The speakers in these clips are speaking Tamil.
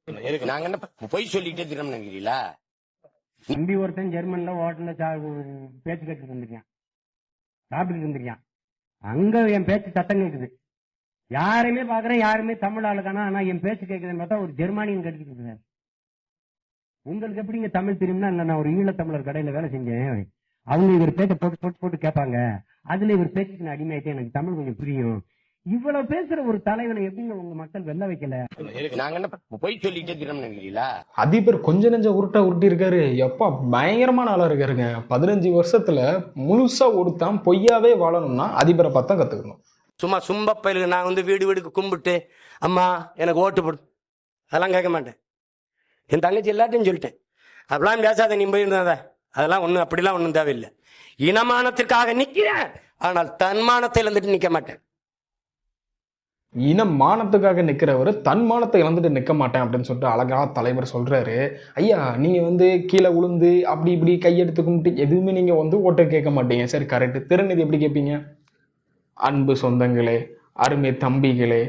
நாங்க என்ன பொய் சொல்லிட்டே திரும்ப நினைக்கிறீங்களா? தம்பி ஒருத்தன் ஜெர்மன்ல ஹோட்டல்ல பேச்சு கேட்டு இருந்திருக்கான், சாப்பிட்டு இருந்திருக்கான். அங்க என் பேச்சு சத்தம் கேக்குது. யாருமே பாக்குறேன், யாருமே தமிழ் ஆளுக்கானா, ஆனா என் பேச்சு கேக்குதுன்னு பார்த்தா ஒரு ஜெர்மானியன் கேட்டுக்கிட்டு இருக்காரு. உங்களுக்கு எப்படிங்க தமிழ் தெரியும்னா, நான் ஒரு ஈழத்தமிழர் கடையில வேலை செஞ்சேன். அவங்க இவர் பேச்ச போட்டு போட்டு போட்டு கேட்பாங்க. அதுல இவர் பேச்சுக்கு நான் அடிமையாயிட்டே, எனக்கு தமிழ் கொஞ்சம் புரியும். இவ்வளவு பேசுற ஒரு தலைவனை எப்படிங்க உங்க மக்கள் வெல்ல வைக்கல? நாங்க என்ன பொய் சொல்லிட்டே திரும்ப நினைக்கிறீங்களா? அதிபர் கொஞ்ச நெஞ்ச உருட்டி இருக்காரு. எப்பா பயங்கரமான ஆளா இருக்காருங்க. 15 வருஷத்துல முழுசா ஒருத்தான் பொய்யாவே வாழணும்னா அதிபரை பார்த்தா கத்துக்கணும். சும்மா சும்பப்பயிலுக்கு நான் வீடு வீடுக்கு கும்பிட்டு அம்மா எனக்கு ஓட்டு போடு அதெல்லாம் கேட்க மாட்டேன். என் தங்கச்சி எல்லாத்தையும் சொல்லிட்டேன், அப்படிலாம் பேசாத நீ போயிருந்தாத. அதெல்லாம் ஒன்றும் அப்படிலாம் ஒன்றும் தேவையில்லை. இனமானத்திற்காக நிற்கிறேன், ஆனால் தன்மானத்தை இழந்துட்டு நிற்க மாட்டேன். மானத்துக்காக நிக்கிறவர் தன்மானத்தை இழந்துட்டு நிக்க மாட்டேன் அப்படின்னு சொல்லிட்டு அழகா தலைவர் சொல்றாரு. ஐயா, நீங்க கீழே உளுந்து அப்படி இப்படி கையெடுத்து கும்பிட்டு எதுவுமே நீங்க ஓட்டை கேட்க மாட்டீங்க. சரி, கரெக்ட். திறநிதி எப்படி கேட்பீங்க? அன்பு சொந்தங்களே, அருமை தம்பிகளே,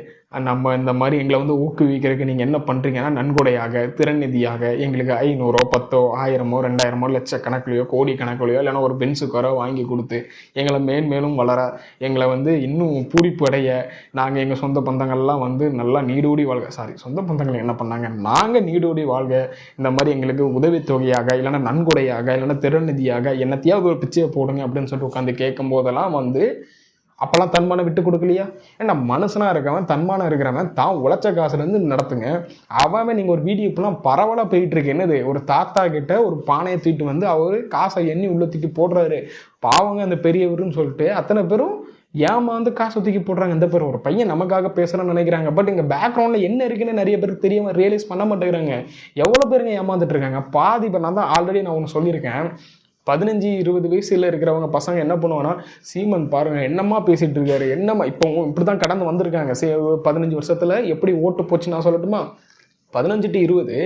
நம்ம இந்த மாதிரி எங்களை ஊக்குவிக்கிறதுக்கு நீங்க என்ன பண்றீங்கன்னா, நன்கொடையாக திறநிதியாக எங்களுக்கு 500 10 1000 2000 லட்சக்கணக்கிலையோ கோடி கணக்கிலையோ இல்லைன்னா ஒரு பென்சுக்காரோ வாங்கி கொடுத்து எங்களை மேன்மேலும் வளர, எங்களை இன்னும் பூரிப்பு அடைய, நாங்கள் எங்கள் சொந்த பந்தங்கள்லாம் நல்லா நீடூடி வாழ்க. சொந்த பந்தங்கள் என்ன பண்ணாங்க, நாங்கள் நீடூடி வாழ்க, இந்த மாதிரி எங்களுக்கு உதவித்தொகையாக இல்லைன்னா நன்கொடையாக இல்லைன்னா திறநிதியாக என்னத்தையாவது ஒரு பிச்சையை போடுங்க அப்படின்னு சொல்லிட்டு உட்காந்து கேட்கும் போதெல்லாம் அப்பெல்லாம் தன்மானம் விட்டு கொடுக்கலையா? ஏன்னா மனுஷனா இருக்கவன், தன்மானம் இருக்கிறவன் தான் உழைச்ச காசுல இருந்து நடத்துங்க. அவன் நீங்க ஒரு வீடியோ இப்பெல்லாம் பரவலா போயிட்டு இருக்கு. என்னது, ஒரு தாத்தா கிட்ட ஒரு பானையை தூக்கிட்டு அவரு காசை எண்ணி உள்ள தூக்கி போடுறாரு. பாவங்க அந்த பெரியவருன்னு சொல்லிட்டு அத்தனை பேரும் ஏமாந்து காசை தூக்கி போடுறாங்க. இந்த பேர் ஒரு பையன் நமக்காக பேசுறேன்னு நினைக்கிறாங்க. பட் இங்க பேக்ரவுண்ட்ல என்ன இருக்குன்னு நிறைய பேருக்கு தெரியாம ரியலைஸ் பண்ண மாட்டேங்கிறாங்க. எவ்வளவு பேருங்க ஏமாந்துட்டு இருக்காங்க. பாதி இப்போ நான் தான் ஆல்ரெடி நான் ஒன்று சொல்லியிருக்கேன். 15-20 வயசுல இருக்கிறவங்க பசங்க என்ன பண்ணுவாங்கன்னா, சீமன் பாருங்க என்னம்மா பேசிட்டு இருக்காரு, என்னம்மா இப்போ இப்படிதான் கடந்து வந்திருக்காங்க. 15 வருஷத்துல எப்படி ஓட்டு போச்சு நான் சொல்லட்டுமா? 15 to 20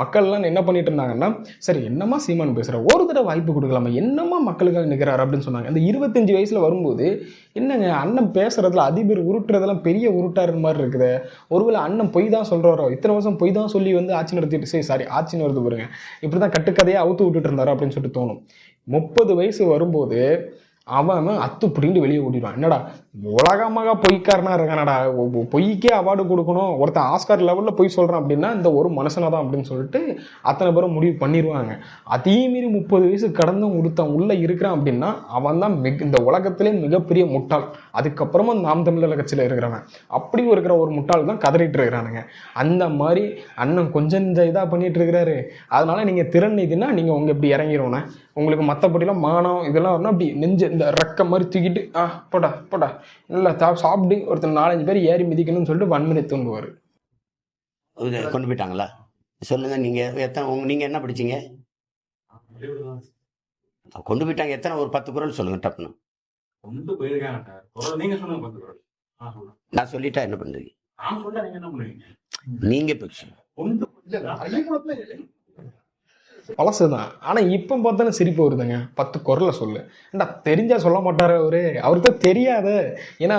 மக்கள்லாம் என்ன பண்ணிட்டு இருந்தாங்கன்னா, சரி என்னம்மா சீமான் பேசுற, ஒரு தடவை வாய்ப்பு கொடுக்கலாமா, என்னம்மா மக்களுக்காக நிற்கிறாரு அப்படின்னு சொன்னாங்க. அந்த 25 வயசுல வரும்போது, என்னங்க அண்ணன் பேசுறதுல அதிபர் உருட்டுறதெல்லாம் பெரிய உருட்டாரு மாதிரி இருக்குது. ஒருவேளை அண்ணன் பொய் தான் சொல்றாரோ, இத்தனை வருஷம் பொய் தான் சொல்லி ஆட்சி நடத்திட்டு ஆட்சி நடத்து பாருங்க, இப்படிதான் கட்டுக்கதையா அவுத்து விட்டுட்டு இருந்தாரோ அப்படின்னு சொல்லிட்டு தோணும். 30 வயசு வரும்போது அவன் அத்து பிடிண்டு வெளியே ஓடிடுவான். என்னடா உலகமாக பொய்க்காரனா இருக்கானடா, பொய்க்கே அவார்டு கொடுக்கணும், ஒருத்தன் ஆஸ்கார் லெவல்ல பொய் சொல்றான் அப்படின்னா இந்த ஒரு மனுஷனா தான் அப்படின்னு சொல்லிட்டு அத்தனை பேரும் முடிவு பண்ணிடுவாங்க. அதே மீறி 30 வயசு கடந்தும் ஒருத்தன் உள்ள இருக்கிறான் அப்படின்னா அவன் தான் இந்த உலகத்திலே மிகப்பெரிய முட்டாள். அதுக்கப்புறமா நாம் தமிழர் கட்சியில இருக்கிறவன் அப்படி இருக்கிற ஒரு முட்டாள் தான் கதறிட்டு இருக்கிறானுங்க. அந்த மாதிரி அண்ணன் கொஞ்சம் இதா பண்ணிட்டு இருக்கிறாரு. அதனால நீங்க திறன்னிதினா நீங்க இப்படி இறங்கிடுவோண்ணே, உங்களுக்கு மற்றபடிலாம் மானம் இதெல்லாம் வரணும், அப்படி நெஞ்ச இந்த ரெக்க மாதிரி தூக்கிட்டு போடா போடா நல்லா சாப்பிட்டு ஒருத்தர் 4-5 பேர் ஏறி மிதிக்கணும்னு சொல்லிட்டு வன்முறை தூண்டுவார். கொண்டு போயிட்டாங்களா? சொல்லுங்க, நீங்க நீங்க என்ன படிச்சீங்க? கொண்டு போயிட்டாங்க. எத்தனை? ஒரு 10 குறள் சொல்லுங்க டப்புன்னு. நான் சொல்லிட்டா என்ன பண்றீங்க? நீங்க பேசுங்க. பழசுதான். ஆனா இப்ப பார்த்தாலும் சிரிப்பு வருதுங்க. 10 குறளை சொல்லு, ஏண்டா தெரிஞ்சா சொல்ல மாட்டாரு அவருக்கு தெரியாது. ஏன்னா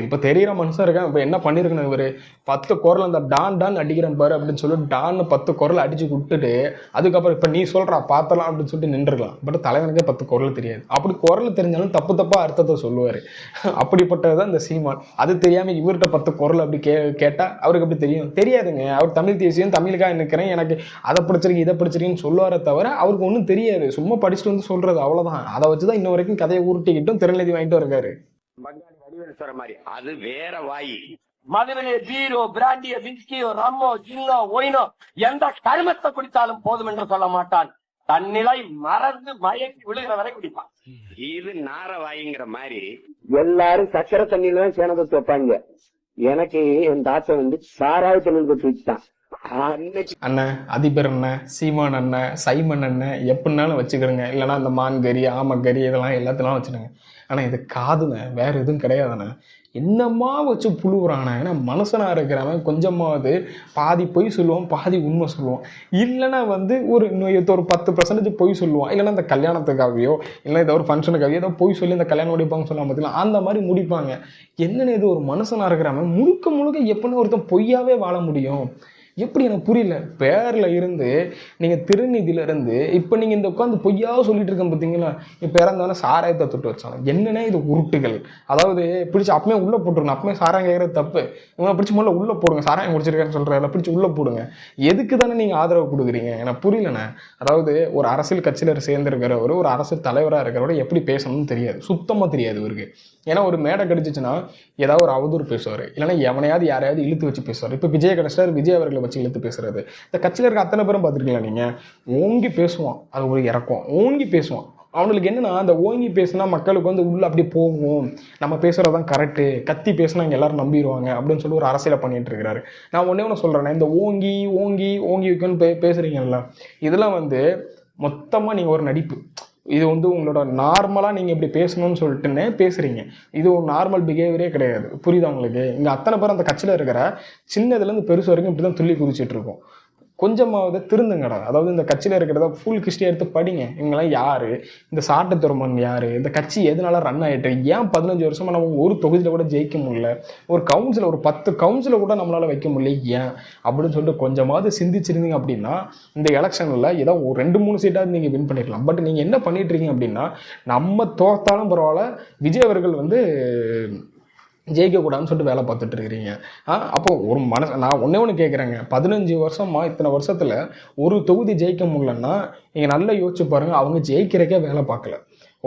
இப்ப தெரியிற மனுஷன் இருக்கான். இப்ப என்ன பண்ணிருக்கணும் இவரு, 10 குறள் அந்த டான் அடிக்கிறேன் பாரு அப்படின்னு சொல்லி டான்னு 10 குறளை அடிச்சு விட்டுட்டு அதுக்கப்புறம் இப்ப நீ சொல்றா பார்த்தலாம் அப்படின்னு சொல்லிட்டு நின்றுக்கலாம். பட் தலைவனுக்கே 10 குறள் தெரியாது. அப்படி குறள் தெரிஞ்சாலும் தப்பா அர்த்தத்தை சொல்லுவாரு. அப்படிப்பட்டதுதான் இந்த சீமான். அது தெரியாம இவர்கிட்ட 10 குறள் அப்படி கேட்டா அவருக்கு அப்படி தெரியாதுங்க. அவர் தமிழ் தேசியம், தமிழுக்காக நிற்கிறேன், எனக்கு அதை பிடிச்சிருக்கு இதை பிடிச்சிருக்குன்னு சொல்லுவார் தவிர அவருக்கு ஒன்றும் தெரியாது. சும்மா படிச்சுட்டு சொல்றது அவ்வளவுதான். அதை வச்சுதான் இன்ன வரைக்கும் கதையை உருட்டிக்கிட்டும் திறநிதி வாங்கிட்டு இருக்காரு. பங்காளி வடிவேல் சொல்ற மாதிரி அது வேற வாயி. மதுவிலே பீரோ பிராண்டியோ விஸ்கியோ ரம்மோ ஜின்னோ ஒயினோ எந்த கருமத்தை குடித்தாலும் போதும் என்று சொல்ல மாட்டான். தன்னிலை மறந்து மயக்கி விழுகிற வரை குடிப்பான். இது நார வாயிங்கிற மாதிரி எல்லாரும் சக்கரை தண்ணியில தான் சேனத்தை வைப்பாங்க. எனக்கு என் தாத்தா சாராய தொழில் கொண்டு வச்சுட்டான். அண்ணன் அதிபர் அண்ணன், சீமான் அண்ணன், சைமன் அண்ணன் எப்படின்னாலும் வச்சுக்கிறேங்க. இல்லைன்னா இந்த மான்கறி ஆமக்கறி இதெல்லாம் எல்லாத்திலாம் வச்சுடுங்க. ஆனா இது காதுங்க, வேற எதுவும் கிடையாதுண்ணே. என்னமா வச்சு புழுவுறானா? ஏன்னா மனுஷனா இருக்கிறவன் கொஞ்சமாவது பாதி பொய் சொல்லுவான், பாதி உண்மை சொல்லுவான். இல்லைன்னா ஒரு 10% பொய் சொல்லுவான். இல்லைன்னா இந்த கல்யாணத்துக்காகவோ இல்லை ஏதோ ஒரு ஃபங்க்ஷனுக்காகவோ ஏதோ பொய் சொல்லி இந்த கல்யாணம் முடிப்பாங்க சொல்லுவாங்க பார்த்தீங்களா, அந்த மாதிரி முடிப்பாங்க. என்னன்னு இது ஒரு மனுஷனா இருக்கிறவன் முழுக்க எப்படின்னு ஒருத்தன் பொய்யாவே வாழ முடியும்? எப்படி எனக்கு புரியல. பேரில் இருந்து நீங்கள் திருநிதியில இருந்து இப்போ நீங்கள் இந்த உட்காந்து பொய்யா சொல்லிட்டு இருக்கேன் பார்த்தீங்களா. இப்போ இறந்தவொடனே சாராயத்தை தொட்டு வச்சாங்க. என்னன்னா இது உருட்டுகள். அதாவது பிடிச்சி அப்பமே உள்ளே போட்டுருங்க. அப்பமே சாராயம் கேட்குறது தப்பு. இவனை பிடிச்சி முதல்ல உள்ளே போடுங்க. சாராயம் குடிச்சிருக்கேன்னு சொல்கிறதில்ல, பிடிச்சி உள்ளே போடுங்க. எதுக்கு தானே நீங்கள் ஆதரவு கொடுக்குறீங்க எனக்கு புரியலண்ணே. அதாவது ஒரு அரசியல் கட்சியில் சேர்ந்துருக்கிறவர், ஒரு அரசியல் தலைவராக இருக்கிறவரை எப்படி பேசணும்னு தெரியாது, சுத்தமாக தெரியாது இவருக்கு. ஏன்னா ஒரு மேடை கிடைச்சிச்சுன்னா ஏதாவது ஒரு அவதூறு பேசுவார், இல்லைன்னா எவனையாவது யாரையாவது இழுத்து வச்சு பேசுவார். இப்போ விஜய் கிடைச்சிட்டார், விஜய் அவர்களை வச்சு இழுத்து பேசுறது. இந்த கட்சியில் இருக்க அத்தனை பேரும் பார்த்துருக்கீங்களா நீங்கள்? ஓங்கி பேசுவான், அது ஒரு இறக்கம். ஓங்கி பேசுவான். அவனுக்கு என்னன்னா அந்த ஓங்கி பேசுனா மக்களுக்கு வந்து உள்ள அப்படி போகும், நம்ம பேசுறதுதான் கரெக்டு, கத்தி பேசுனா இங்கே எல்லாரும் நம்பிடுவாங்க அப்படின்னு சொல்லி ஒரு அரசியலை பண்ணிட்டு இருக்கிறாரு. நான் ஒன்று சொல்றேன், இந்த ஓங்கி ஓங்கி ஓங்கி வைக்கணும்னு பேசுறீங்கல்ல, இதெல்லாம் வந்து மொத்தமாக நீங்கள் ஒரு நடிப்பு. இது வந்து உங்களோட நார்மலாக நீங்கள் இப்படி பேசணும்னு சொல்லிட்டுன்னே பேசுகிறீங்க. இது ஒரு நார்மல் பிஹேவியரே கிடையாது. புரியுதா உங்களுக்கு? இங்கே அத்தனை பேர் அந்த கட்சியில் இருக்கிற சின்னதுலேருந்து பெருசு வரைக்கும் இப்படி தான் துள்ளி குதிச்சுட்டு இருக்கோம். கொஞ்சமாவது திருந்துங்கடா. அதாவது இந்த கட்சியில் இருக்கிறத ஃபுல் ஹிஸ்ட்ரி எடுத்து படிங்க. இவங்கெல்லாம் யார், இந்த சாட்டு துறமன் யார், இந்த கட்சி எதனால ரன் ஆகிட்டு, ஏன் 15 வருஷமாக நம்ம ஒரு தொகுதியில் கூட ஜெயிக்க முடியல, ஒரு கவுன்சிலர் ஒரு 10 கவுன்சிலர் கூட நம்மளால் வைக்க முடியல ஏன் அப்படின்னு சொல்லிட்டு கொஞ்சமாவது சிந்திச்சிருந்தீங்க அப்படின்னா இந்த எலெக்ஷனில் ஏதோ ஒரு 2-3 சீட்டாவது நீங்கள் வின் பண்ணிடலாம். பட் நீங்கள் என்ன பண்ணிட்டு இருக்கீங்க அப்படின்னா, நம்ம தோத்தாலும் பரவாயில்ல, விஜய் அவர்கள் வந்து ஜெயிக்கக்கூடாதுன்னு சொல்லிட்டு வேலை பார்த்துட்டு இருக்கிறீங்க. அப்போ ஒரு நான் ஒன்று கேட்குறேங்க, 15 வருஷமா இத்தனை வருஷத்தில் ஒரு தொகுதி ஜெயிக்க முடியலன்னா நீங்கள் நல்லா யோசிச்சு பாருங்கள், அவங்க ஜெயிக்கிறக்கே வேலை பார்க்கல.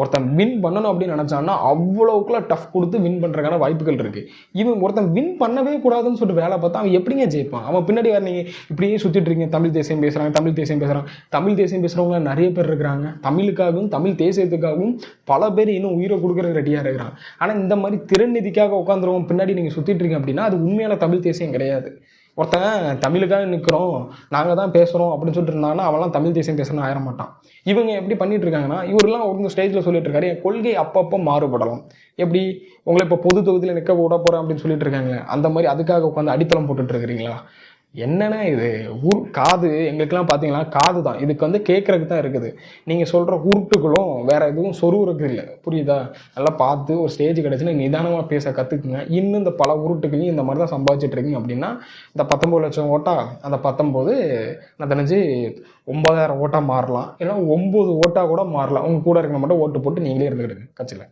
ஒருத்தன் வின் பண்ணணும் அப்படின்னு நினச்சான்னா அவ்வளோக்குலாம் டஃப் கொடுத்து வின் பண்ணுறதுக்கான வாய்ப்புகள் இருக்குது. இவன் ஒருத்தன் வின் பண்ணவே கூடாதுன்னு சொல்லிட்டு வேலை பார்த்தா அவன் எப்படிங்க ஜெயிப்பான்? அவன் பின்னாடி வேறு நீங்கள் இப்படியே சுற்றிட்டு இருக்கீங்க. தமிழ் தேசியம் பேசுகிறாங்க, தமிழ் தேசியம் பேசுகிறாங்க. தமிழ் தேசியம் பேசுகிறவங்க நிறைய பேர் இருக்கிறாங்க. தமிழுக்காகவும் தமிழ் தேசியத்துக்காகவும் பல பேர் இன்னும் உயிரை கொடுக்குற ரெடியாக இருக்கிறாங்க. ஆனால் இந்த மாதிரி திறநிதிக்காக உட்காந்துருவோம் பின்னாடி நீங்கள் சுற்றிட்டு இருக்கீங்க அப்படின்னா அது உண்மையான தமிழ் தேசியம் கிடையாது. ஒருத்தன் தமிழுக்காக நிற்கிறோம், நாங்கள் தான் பேசுகிறோம் அப்படின்னு சொல்லிட்டு இருந்தாங்கன்னா அவன்லாம் தமிழ் தேசியம் பேசணும்னு ஆயிட மாட்டான். இவங்க எப்படி பண்ணிட்டு இருக்காங்கன்னா, இவரெல்லாம் ஒரு ஸ்டேஜில் சொல்லிட்டு இருக்காரு, என் கொள்கை அப்பப்போ மாறுபடலாம். எப்படி உங்களை இப்போ பொது தொகுதியில் நிற்க விட போகிறேன் அப்படின்னு சொல்லிட்டு இருக்காங்க, அந்த மாதிரி அதுக்காக உட்காந்து அடித்தளம் போட்டுட்டு இருக்கிறீங்களா? என்னன்னா இது காது எங்களுக்கெல்லாம் பார்த்தீங்கன்னா காது தான், இதுக்கு வந்து கேட்கறதுக்கு தான் இருக்குது. நீங்கள் சொல்கிற உருட்டுகளும் வேற எதுவும் சொருவுறதுக்கு இல்லை. புரியுதா? நல்லா பார்த்து ஒரு ஸ்டேஜ் கிடச்சுன்னா நிதானமாக பேச கற்றுக்குங்க. இன்னும் இந்த பல உருட்டுகளையும் இந்த மாதிரி தான் சம்பாதிச்சுட்டு இருக்கீங்க அப்படின்னா இந்த 19 லட்சம் ஓட்டா அந்த 19 நான் தெரிஞ்சு 9000 ஓட்டாக மாறலாம், இல்லைன்னா 9 ஓட்டாக கூட மாறலாம். உங்கள் கூட இருக்க மட்டும் ஓட்டு போட்டு நீங்களே இருந்துக்கிடுங்க கட்சியில்.